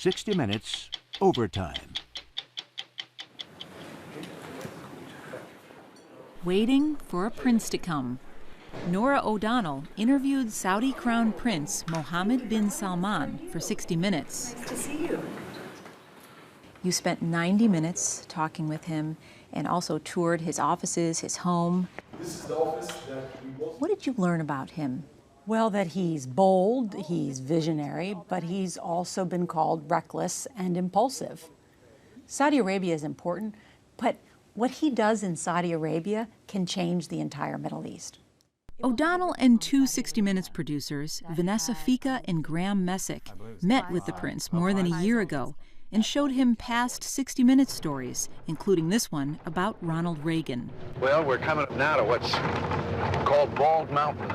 60 Minutes Overtime. Waiting for a prince to come. Nora O'Donnell interviewed Saudi Crown Prince Mohammed bin Salman for 60 Minutes. Nice to see you. You spent 90 minutes talking with him and also toured his offices, his home. This is the office that we both... What did you learn about him? Well, that he's bold, he's visionary, but he's also been called reckless and impulsive. Saudi Arabia is important, but what he does in Saudi Arabia can change the entire Middle East. O'Donnell and two 60 Minutes producers, Vanessa Fika and Graham Messick, met with the prince more than a year ago and showed him past 60 Minutes stories, including this one about Ronald Reagan. Well, we're coming up now to what's called Bald Mountain.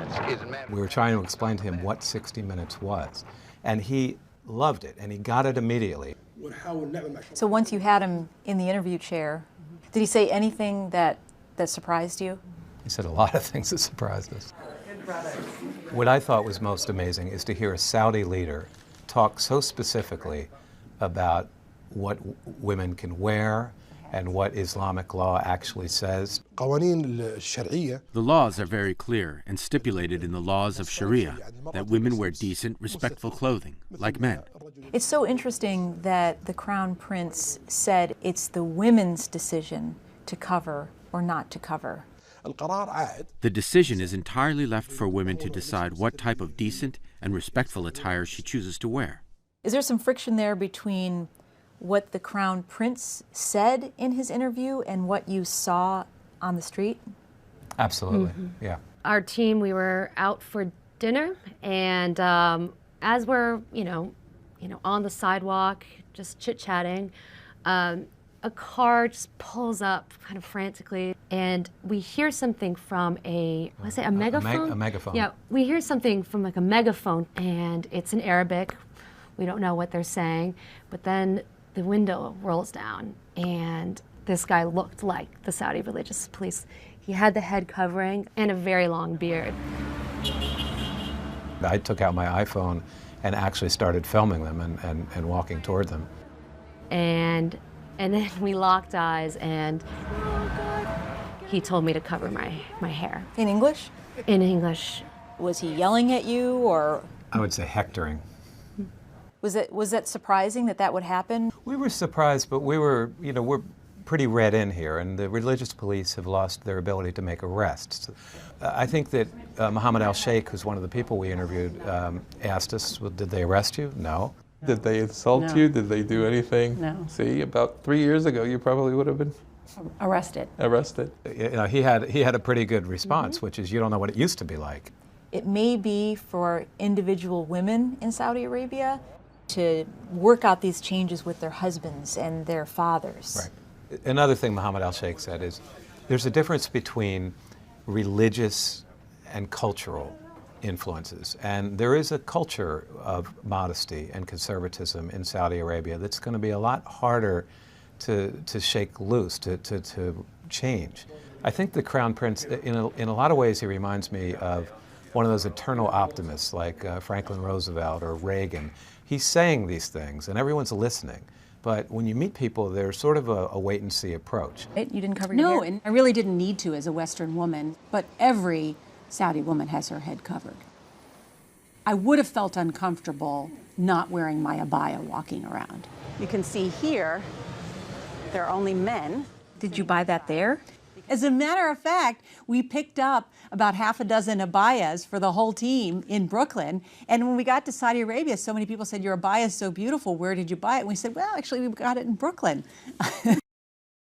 We were trying to explain to him what 60 Minutes was, and he loved it, and he got it immediately. So once you had him in the interview chair, did he say anything that surprised you? He said a lot of things that surprised us. What I thought was most amazing is to hear a Saudi leader talk so specifically about what women can wear and what Islamic law actually says. The laws are very clear and stipulated in the laws of Sharia that women wear decent, respectful clothing, like men. It's so interesting that the Crown Prince said it's the women's decision to cover or not to cover. The decision is entirely left for women to decide what type of decent and respectful attire she chooses to wear. Is there some friction there between what the Crown Prince said in his interview and what you saw on the street? Absolutely, yeah. Our team, we were out for dinner, and as we're, on the sidewalk, just chit-chatting, a car just pulls up kind of frantically, and we hear something from a megaphone? A megaphone. Yeah, we hear something from like a megaphone, and it's in Arabic. We don't know what they're saying, but then the window rolls down, and this guy looked like the Saudi religious police. He had the head covering and a very long beard. I took out my iPhone and actually started filming them and walking toward them. And then we locked eyes, and he told me to cover my hair. In English? In English. Was he yelling at you, or? I would say hectoring. Was that surprising that would happen? We were surprised, but we're pretty read in here, and the religious police have lost their ability to make arrests. I think that Mohammed al-Sheikh, who's one of the people we interviewed, asked us, well, did they arrest you? No. Did they insult you? Did they do anything? No. See, about 3 years ago, you probably would have been Arrested. He had a pretty good response, which is, you don't know what it used to be like. It may be for individual women in Saudi Arabia to work out these changes with their husbands and their fathers. Right. Another thing Mohammed al-Sheikh said is, there's a difference between religious and cultural influences, and there is a culture of modesty and conservatism in Saudi Arabia that's going to be a lot harder to shake loose, to change. I think the Crown Prince, in a lot of ways, he reminds me of one of those eternal optimists like Franklin Roosevelt or Reagan. He's saying these things, and everyone's listening. But when you meet people, there's sort of a wait-and-see approach. You didn't cover your hair? No, and I really didn't need to as a Western woman, but every Saudi woman has her head covered. I would have felt uncomfortable not wearing my abaya walking around. You can see here, there are only men. Did you buy that there? As a matter of fact, we picked up about half a dozen abayas for the whole team in Brooklyn. And when we got to Saudi Arabia, so many people said, your abaya is so beautiful. Where did you buy it? And we said, well, actually, we got it in Brooklyn.